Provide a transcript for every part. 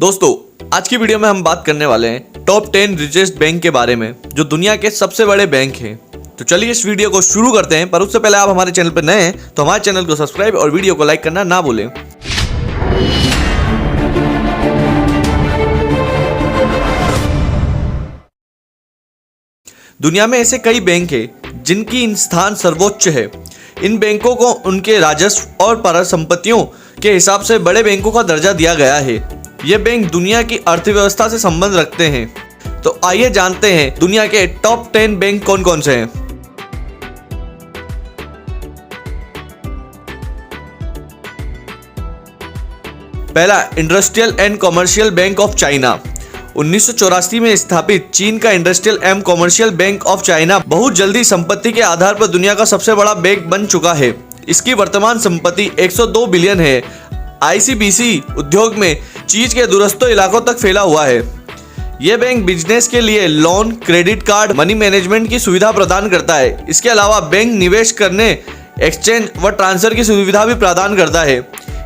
दोस्तों, आज की वीडियो में हम बात करने वाले हैं टॉप 10 रिचेस्ट बैंक के बारे में जो दुनिया के सबसे बड़े बैंक हैं। तो चलिए इस वीडियो को शुरू करते हैं, पर उससे पहले आप हमारे चैनल पर नए हैं तो हमारे चैनल को सब्सक्राइब और वीडियो को लाइक करना ना भूलें। दुनिया में ऐसे कई बैंक हैं जिनकी स्थान सर्वोच्च है। इन बैंकों को उनके राजस्व और परिसंपत्तियों के हिसाब से बड़े बैंकों का दर्जा दिया गया है। ये बैंक दुनिया की अर्थव्यवस्था से संबंध रखते हैं। तो आइए जानते हैं दुनिया के टॉप 10 बैंक कौन कौन से हैं। पहला, industrial and commercial bank of China. 1984 में स्थापित चीन का industrial and commercial bank of China बहुत जल्दी संपत्ति के आधार पर दुनिया का सबसे बड़ा बैंक बन चुका है। इसकी वर्तमान संपत्ति 102 बिलियन है। आईसीबीसी उद्योग में चीज के दूरस्थ इलाकों तक फैला हुआ है। यह बैंक बिजनेस के लिए loan, credit card, money management की सुविधा प्रदान करता है। इसके अलावा बैंक निवेश करने, एक्सचेंज व ट्रांसफर की सुविधा भी प्रदान करता है।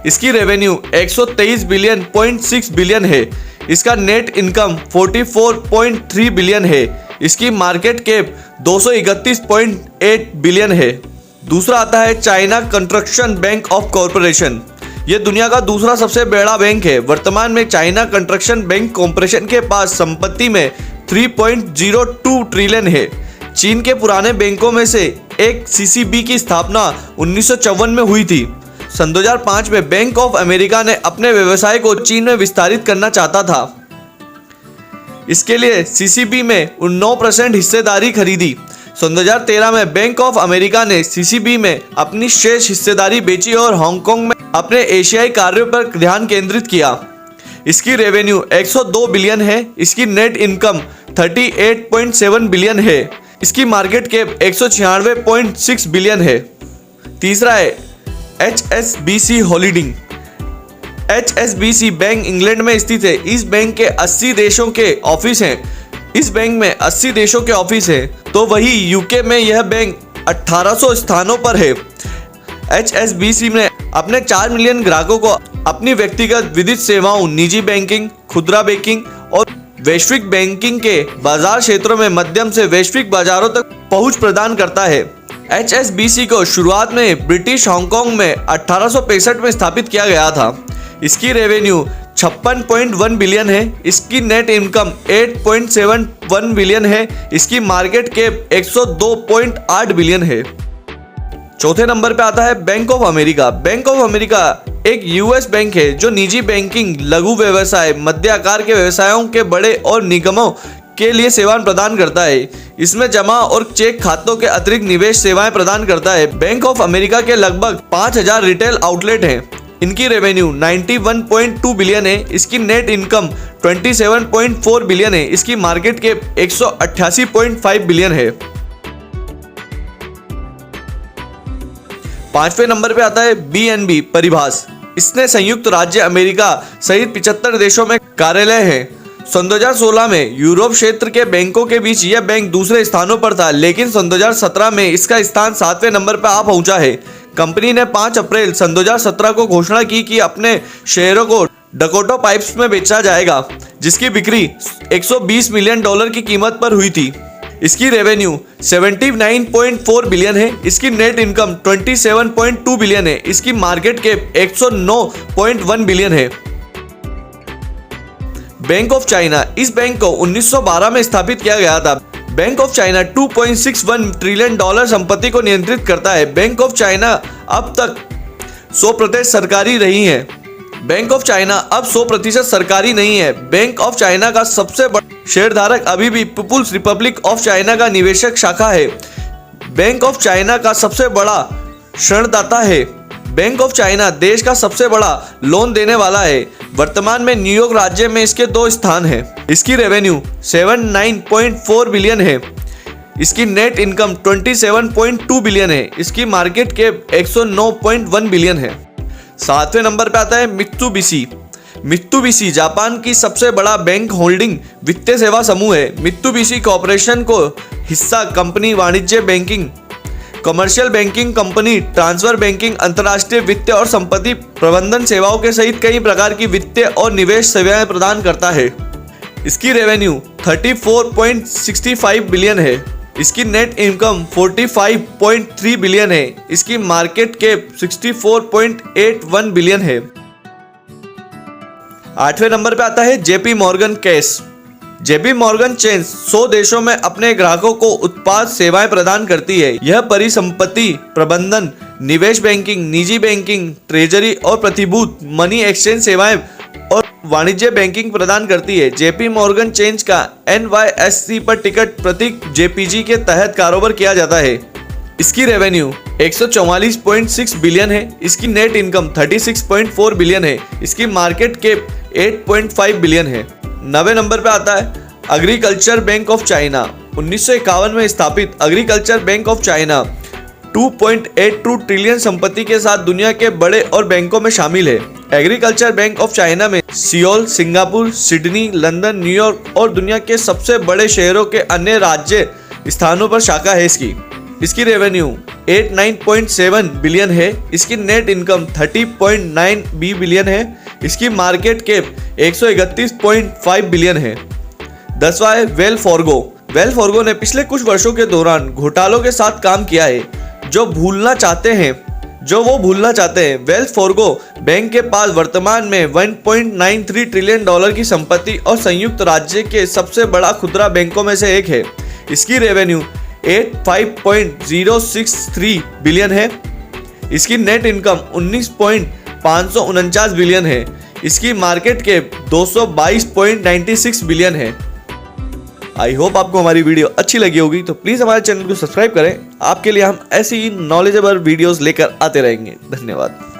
इसकी रेवेन्यू 123 बिलियन 0.6 बिलियन है। इसका नेट इनकम 44.3 बिलियन है। इसकी मार्केट कैप 231.8 बिलियन है। दूसरा आता है China construction bank of corporation. यह दुनिया का दूसरा सबसे बड़ा बैंक है। वर्तमान में चाइना कंस्ट्रक्शन बैंक कॉरपोरेशन के पास संपत्ति में 3.02 ट्रिलियन है। चीन के पुराने बैंकों में से एक सीसीबी की स्थापना 1954 में हुई थी। सन 2005 में बैंक ऑफ अमेरिका ने अपने व्यवसाय को चीन में विस्तारित करना चाहता था। इसके लिए सीसीबी में 9% हिस्सेदारी खरीदी। सन 2013 में बैंक ऑफ अमेरिका ने सीसीबी में अपनी शेष हिस्सेदारी बेची और हांगकांग में अपने एशियाई कार्यों पर ध्यान केंद्रित किया। इसकी रेवेन्यू 102 बिलियन है। इसकी नेट इनकम 38.7 बिलियन है। इसकी मार्केट कैप 196.6 बिलियन है। तीसरा है HSBC holding. HSBC bank England में स्थित है। इस बैंक के 80 देशों के ऑफिस हैं। इस बैंक में 80 देशों के ऑफिस हैं, तो वही यूके में यह बैंक 1800 स्थानों पर है। HSBC ने अपने 4 मिलियन ग्राहकों को अपनी व्यक्तिगत वित्तीय सेवाओं, निजी बैंकिंग, खुदरा बैंकिंग और वैश्विक बैंकिंग के बाजार क्षेत्रों में माध्यम से वैश्विक बाजारों तक पहुंच प्रदान करता है। HSBC को शुरुआत में ब्रिटिश हांगकांग में 1865 में स्थापित किया गया था। इसकी रेवेन्यू 56.1 बिलियन है। इसकी नेट इनकम 8.71 बिलियन है। इसकी मार्केट कैप 102.8 बिलियन है। चौथे नंबर पे आता है bank of America. Bank of America एक यूएस बैंक है जो निजी बैंकिंग, लघु व्यवसाय, मध्य आकार के व्यवसायों के बड़े और निगमों के लिए सेवाएं प्रदान करता है। इसमें जमा और चेक खातों के अतिरिक्त निवेश सेवाएं प्रदान करता है। बैंक ऑफ अमेरिका के लगभग 5000 रिटेल आउटलेट हैं। इनकी रेवेन्यू 91.2 बिलियन है। इसकी नेट इनकम 27.4 बिलियन है। इसकी मार्केट कैप 188.5 बिलियन है। पांचवें नंबर पे आता है BNB परिभाष। इसने संयुक्त राज्य अमेरिका सहित 75 देशों में कार्यालय हैं। सन 2016 में यूरोप क्षेत्र के बैंकों के बीच यह बैंक दूसरे स्थानों पर था, लेकिन सन 2017 में इसका स्थान 7वें नंबर पर आ पहुंचा है। कंपनी ने 5 अप्रैल सन 2017 को घोषणा की कि अपने शेयरों को डकोटा पाइप्स में बेचा जाएगा, जिसकी बिक्री $120 मिलियन की कीमत पर हुई थी। इसकी रेवेन्यू 79.4 बिलियन है। इसकी नेट इनकम 27.2 बिलियन है। इसकी मार्केट कैप 109.1 बिलियन है। Bank of China. इस बैंक को 1912 में स्थापित किया गया था। Bank of China 2.61 trillion dollar संपत्ति को नियंत्रित करता है। बैंक ऑफ चाइना अब तक 100% सरकारी रही है। बैंक ऑफ चाइना अब 100% सरकारी नहीं है। बैंक ऑफ चाइना का सबसे बड़ा शेयरधारक अभी भी पीपुल्स रिपब्लिक ऑफ चाइना का निवेशक शाखा है। बैंक ऑफ चाइना का सबसे बड़ा ऋणदाता है। बैंक ऑफ चाइना देश का सबसे बड़ा लोन देने वाला है। वर्तमान में न्यूयॉर्क राज्य में इसके 2 स्थान हैं। इसकी रेवेन्यू 79.4 बिलियन है। इसकी नेट इनकम 27.2 बिलियन है। इसकी मार्केट कैप 109.1 बिलियन है। 7वें नंबर पे आता है मित्सुबिशी। मित्सुबिशी जापान की सबसे बड़ा बैंक होल्डिंग वित्तीय सेवा समूह है। मित्सुबिशी कॉर्पोरेशन को हिस्सा कंपनी वाणिज्य banking commercial banking company, transfer banking, अंतर्राष्ट्रीय वित्त और संपत्ति प्रबंधन सेवाओं के सहित कई प्रकार की वित्तीय और निवेश सेवाएं प्रदान करता है। इसकी रेवेन्यू 34.65 बिलियन है। इसकी नेट इनकम 45.3 बिलियन है। इसकी मार्केट कैप 64.81 बिलियन है। 8वें नंबर पे आता है JP Morgan Chase. JP Morgan Chase 100 देशों में अपने ग्राहकों को उत्पाद सेवाएं प्रदान करती है। यह परिसंपत्ति प्रबंधन, निवेश बैंकिंग, निजी बैंकिंग, ट्रेजरी और प्रतिभूत मनी एक्सचेंज सेवाएं और वाणिज्य बैंकिंग प्रदान करती है। जेपी मॉर्गन चेस का NYSE पर टिकट प्रतीक JPG के तहत कारोबार किया जाता है। इसकी रेवेन्यू 144.6 बिलियन है। इसकी नेट इनकम 36.4 बिलियन है। इसकी मार्केट कैप 8.5 बिलियन है। 9वें नंबर पे आता है एग्रीकल्चर बैंक ऑफ चाइना। 1951 में स्थापित agriculture bank of China 2.82 trillion संपत्ति के साथ दुनिया के बड़े और बैंकों में शामिल है। एग्रीकल्चर बैंक ऑफ चाइना में Seoul, Singapore, Sydney, London, New York और दुनिया के सबसे बड़े शहरों के अन्य राज्य स्थानों पर शाखा है। इसकी रेवेन्यू 89.7 बिलियन है। इसकी नेट इनकम 30.9 बिलियन है। इसकी मार्केट कैप 131.5 बिलियन है। 10वां है वेल फॉर्गो। वेल फॉर्गो ने पिछले कुछ वर्षों के दौरान घोटालों के साथ काम किया है जो वो भूलना चाहते हैं। वेल्स फॉर्गो बैंक के पास वर्तमान में 1.93 ट्रिलियन डॉलर की संपत्ति और संयुक्त राज्य के सबसे बड़ा खुदरा बैंकों में से एक है। इसकी रेवेन्यू 85.063 बिलियन है। इसकी नेट इनकम 19.549 बिलियन है। इसकी मार्केट कैप 222.96 बिलियन है। आई होप आपको हमारी वीडियो अच्छी लगी होगी, तो प्लीज़ हमारे चैनल को सब्सक्राइब करें। आपके लिए हम ऐसी ही नॉलेजेबल वीडियोस लेकर आते रहेंगे। धन्यवाद।